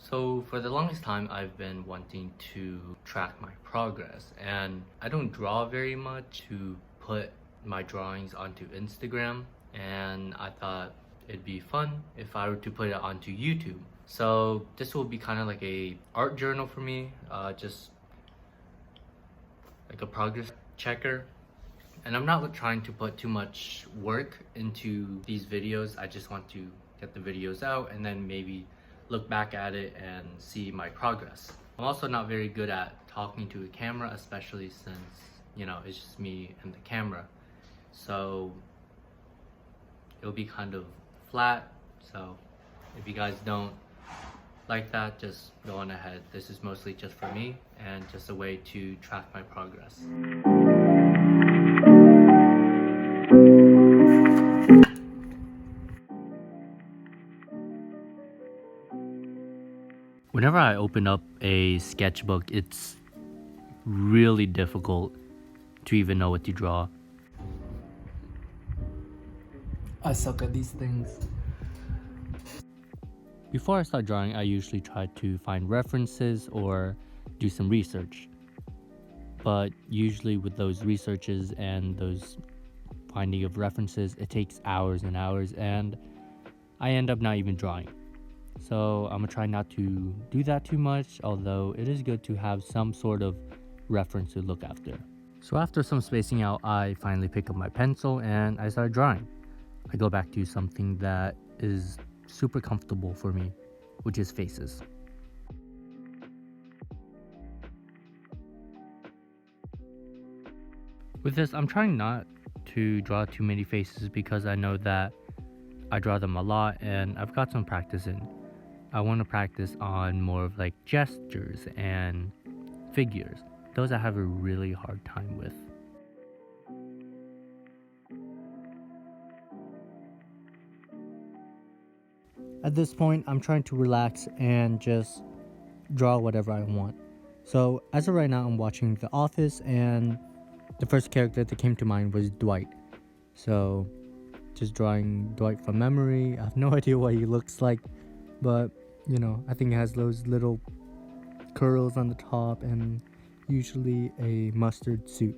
So for the longest time, I've been wanting to track my progress, and I don't draw very much to put my drawings onto Instagram, and I thought it'd be fun if I were to put it onto YouTube. So this will be kind of like a art journal for me, just like a progress checker. And I'm not trying to put too much work into these videos. I just want to get the videos out and then maybe look back at it and see my progress. I'm also not very good at talking to a camera, especially since, it's just me and the camera. So it'll be kind of flat. So if you guys don't like that, just go on ahead. This is mostly just for me and just a way to track my progress. Whenever I open up a sketchbook, it's really difficult to even know what to draw. I suck at these things. Before I start drawing, I usually try to find references or do some research. But usually with those researches and those finding of references, it takes hours and hours, and I end up not even drawing. So I'm gonna try not to do that too much, although it is good to have some sort of reference to look after. So after some spacing out, I finally pick up my pencil and I start drawing. I go back to something that is super comfortable for me, which is faces. With this, I'm trying not to draw too many faces because I know that I draw them a lot and I've got some practice in. I want to practice on more of like gestures and figures, those I have a really hard time with. At this point, I'm trying to relax and just draw whatever I want. So as of right now, I'm watching The Office, and the first character that came to mind was Dwight. So just drawing Dwight from memory. I have no idea what he looks like, but I think he has those little curls on the top and usually a mustard suit.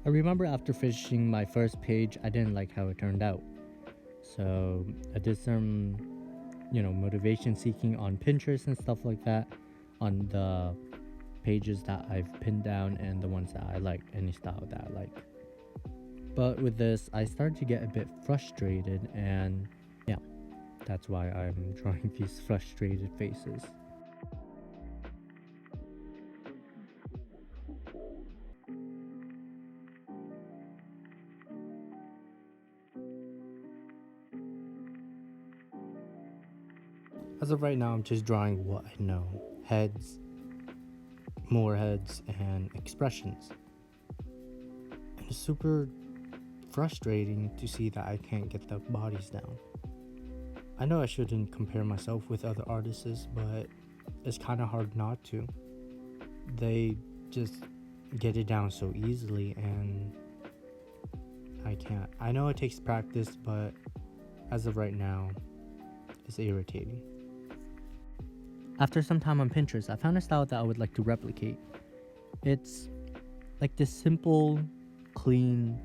I remember after finishing my first page, I didn't like how it turned out. So I did some, motivation seeking on Pinterest and stuff like that on the pages that I've pinned down and the ones that I like, any style that I like. But with this, I started to get a bit frustrated, and yeah, that's why I'm drawing these frustrated faces. As of right now, I'm just drawing what I know: heads, more heads, and expressions. And it's super frustrating to see that I can't get the bodies down. I know I shouldn't compare myself with other artists, but it's kind of hard not to. They just get it down so easily, and I can't. I know it takes practice, but as of right now, it's irritating. After some time on Pinterest, I found a style that I would like to replicate. It's like this simple, clean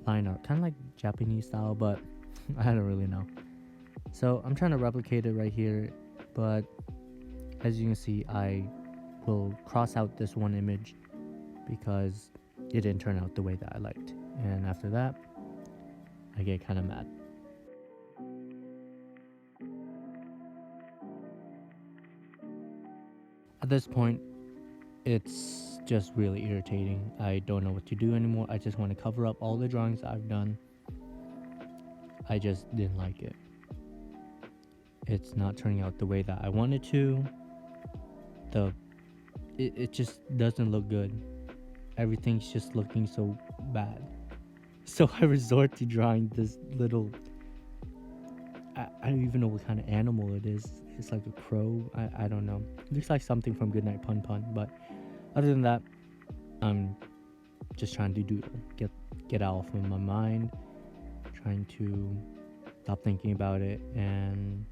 line art, kind of like Japanese style, but I don't really know. So I'm trying to replicate it right here, but as you can see, I will cross out this one image because it didn't turn out the way that I liked. And after that, I get kind of mad. At this point, it's just really irritating. I don't know what to do anymore. I just want to cover up all the drawings I've done. I just didn't like it. It's not turning out the way that I wanted to. It just doesn't look good. Everything's just looking so bad. So I resort to drawing this little, I don't even know what kind of animal it is. It's like a crow. I don't know. It looks like something from Goodnight Pun Pun, but other than that, I'm just trying to doodle, get out of my mind, trying to stop thinking about it, and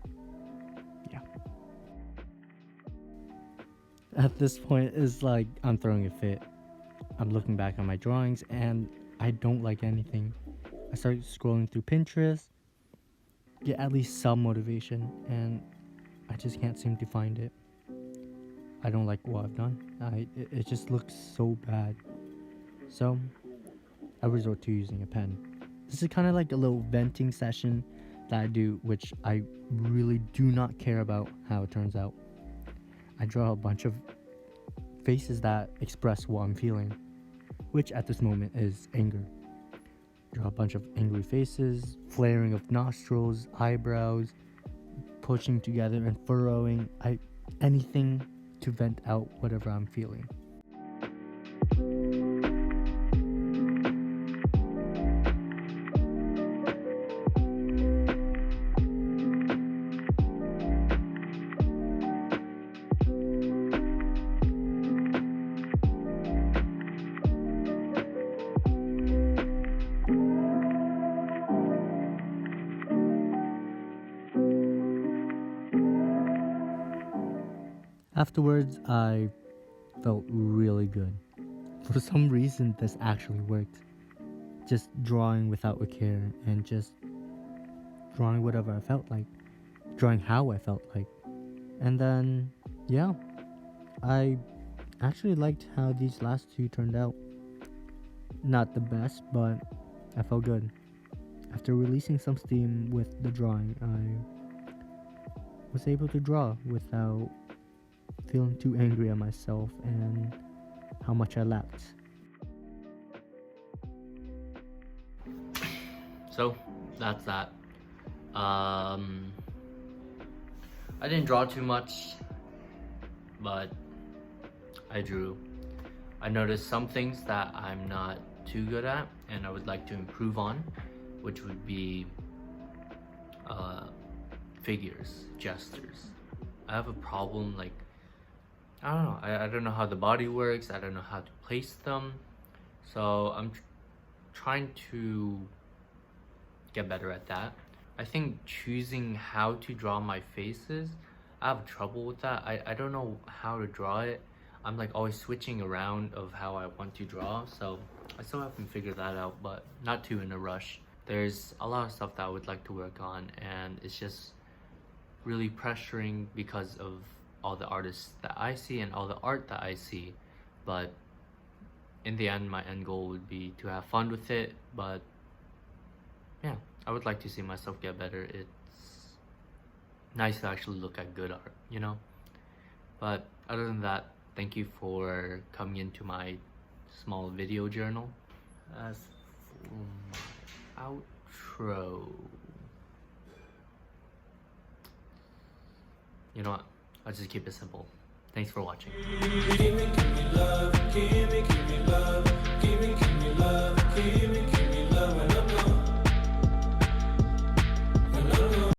yeah. at this point is like I'm throwing a fit. I'm looking back on my drawings and I don't like anything. I start scrolling through Pinterest, get at least some motivation, and I just can't seem to find it. I don't like what I've done. It just looks so bad. So I resort to using a pen. This is kind of like a little venting session that I do, which I really do not care about how it turns out. I draw a bunch of faces that express what I'm feeling, which at this moment is anger. Draw a bunch of angry faces, flaring of nostrils, eyebrows, pushing together and furrowing. Anything to vent out whatever I'm feeling. Afterwards, I felt really good. For some reason, this actually worked. Just drawing without a care and just drawing whatever I felt like, drawing how I felt like. And then, yeah, I actually liked how these last two turned out. Not the best, but I felt good. After releasing some steam with the drawing, I was able to draw without feeling too angry at myself and how much I lacked. So that's that. I didn't draw too much, but I drew. I noticed some things that I'm not too good at and I would like to improve on, which would be figures, gestures. I have a problem, like, I don't know. I don't know how the body works. I don't know how to place them. So I'm trying to get better at that. I think choosing how to draw my faces, I have trouble with that. I don't know how to draw it. I'm like always switching around of how I want to draw. So I still haven't figured that out, but not too in a rush. There's a lot of stuff that I would like to work on, and it's just really pressuring because of all the artists that I see and all the art that I see. But in the end, my end goal would be to have fun with it. But yeah, I would like to see myself get better. It's nice to actually look at good art, you know? But other than that, thank you for coming into my small video journal. As for my outro, you know what? I'll just keep it simple. Thanks for watching.